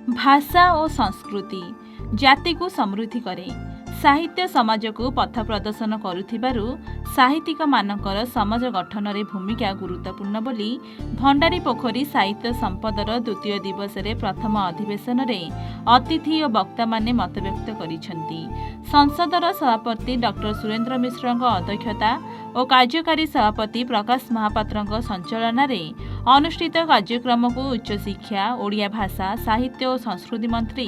भाषा और संस्कृति जाति को समृद्धि करे। साहित्य समाज को पथ प्रदर्शन करुथिबारु साहित्यिक मानकर समाज गठन रे भूमिका गुरुत्वपूर्ण बोली भंडारी पोखरी साहित्य संपदर द्वितीय दिवस रे प्रथम अधिवेशन रे अतिथि और वक्ता माने मत व्यक्त करिसेंती। संसदर सभापति डॉक्टर सुरेंद्र मिश्र अध्यक्षता और कार्यकारी सभापति प्रकाश महापात्र संचालन रे अनुष्ठित कार्यक्रम को उच्च शिक्षा ओडिया भाषा साहित्य और संस्कृति मंत्री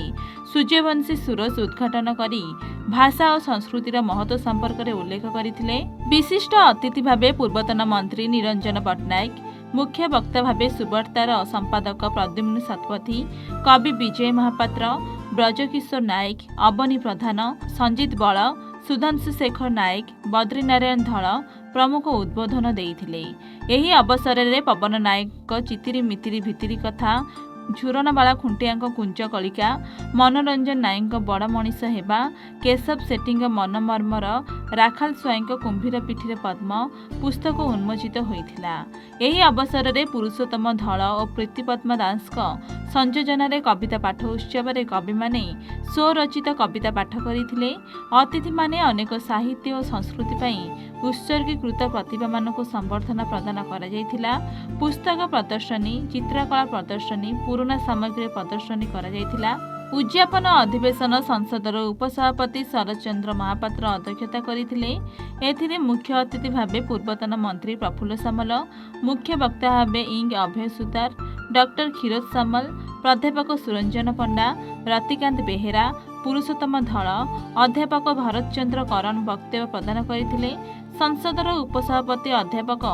सूर्यवंशी सुरज उद्घाटन करी भाषा और संस्कृतिर महत्व संपर्क में उल्लेख करथिले। विशिष्ट अतिथि भावे पूर्वतन मंत्री निरंजन पट्टनायक, मुख्य वक्ता भावे सुबर्तार संपादक प्रद्युम्न शतपथी, कवि विजय महापात्र, ब्रजकिशोर नायक, अबनी प्रधान, संजीत बल, सुधांशु शेखर नायक, बद्रीनारायण धल प्रमुख उद्बोधन देइथिले। एही अवसर में पवन नायक चितिरी मितिरी भितिरी कथा, झुरनबाला खुंटिया कुंज कलिका, मनोरंजन नायक बड़ मनीष हेबा, केशव सेट्टी मनमर्मर, राखाल स्वाई कुंभीर पिठिरे पद्म पुस्तक उन्मोचित होइथिला। एही अवसर में पुरुषोत्तम धल और प्रीतिपद्मा दास संयोजन कविता पाठ उत्सव में कवि माने स्वरचित कविता पाठ करथिले। अतिथि माने अनेक साहित्य और संस्कृति पई उत्सर्गीकृत प्रतिभा मानक संबर्धना प्रदान करा जायथिला। पुस्तक प्रदर्शनी, चित्रकला प्रदर्शनी, पुराना सामग्री प्रदर्शनी करा जायथिला। उद्यापन अधिवेशन संसदर उपसभापति शरद चंद्र महापात्र अध्यक्षता करथिले। एथिरे मुख्य अतिथि भावे पूर्वतन मंत्री प्रफुल्ल सामल, मुख्य वक्ता भावे इंग अभय सुतार, डॉक्टर क्षीरोद सामल, प्राध्यापक सुरंजन पंडा, रतिकांत बेहेरा, पुरुषोत्तम धल, अध्यापक भरत चंद्र करण वक्तव्य प्रदान करथिले। संसदर उपसभापति अध्यापक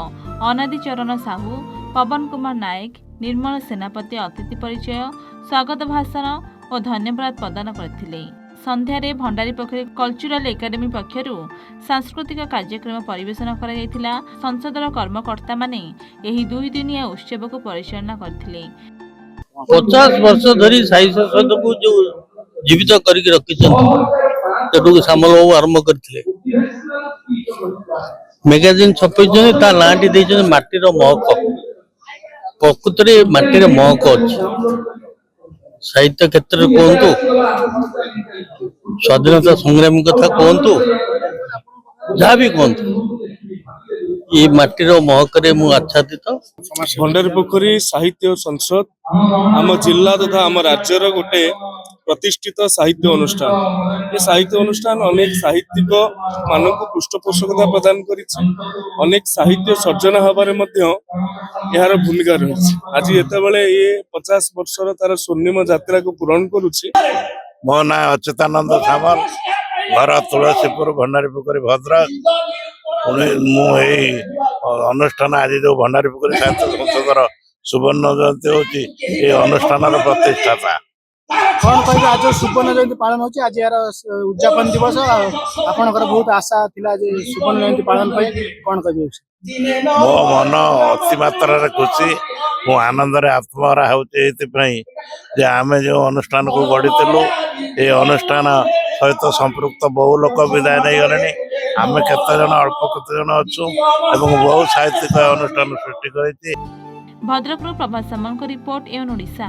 अनादिचरण साहू, पवन कुमार नायक, निर्मल सेनापति अतिथि परिचय, स्वागत भाषण और धन्यवाद प्रदान करथिले। संध्यारे भंडारी पोखरी कल्चरल एकाडेमी पक्षरु सांस्कृतिक कार्यक्रम परिवेशन करा जायथिला। संसदर कर्मकर्ता माने एही 2 दिनिया उत्सव को परिचालना करथिले। 50 वर्ष धरी साहित्य संस्कृति को जो जीवित करके रखिछन सामल बाबू आरंभ करथिले। मैगजीन छपैछन ता नाटी दैछन माटीर महक। प्रकृत रे माटीर महक अछि। साहित्य क्षेत्र कहतु, स्वाधीनता संग्रामी कथा कहतु, जहाँ भी कहतु, ये माटीर महक रे मु आच्छादित। भंडारी पोखरी साहित्य संसद आम जिला तथा आम राज्यर गोटे प्रतिष्ठित साहित्य अनुष्ठान। ये साहित्य अनुष्ठान अनेक साहित्यिक मानक पृष्ठपोषकता प्रदान करिछि। अनेक साहित्य सर्जन हबारे मध्य यार भूमिका रही। आज एतबेले ये 50 वर्षर तार स्वर्णिम यात्रा को पूरण करुछि। मो ना अच्युतानंद सामल, घर तुलसीपुर, भंडारी पोखरी, भद्रक। अनुष्ठान आज जो भंडारी पोखरी साहित्य संसदर सुवर्ण जयंती होची अनुष्ठान प्रतिष्ठाता। कौन कह आज सुवर्ण जयंती पालन हो आज यार उद्यापन दिवस आपनकर बहुत आशा थिला जे सुवर्ण जयंती पालन कौन कह मो मन अति मात्रा खुशी मु आनंद रे आत्महरा होते आम जो अनुष्ठान को गढ़ीलु ये अनुष्ठान सहित संपृक्त बहु लोक विदाय नहीं गले। आम केते जन अल्प केते जन अच्छु बहुत साहित्यिक अनुष्ठान सृष्टि कर। भद्रक प्रभात सामल रिपोर्ट एवं ओडिशा।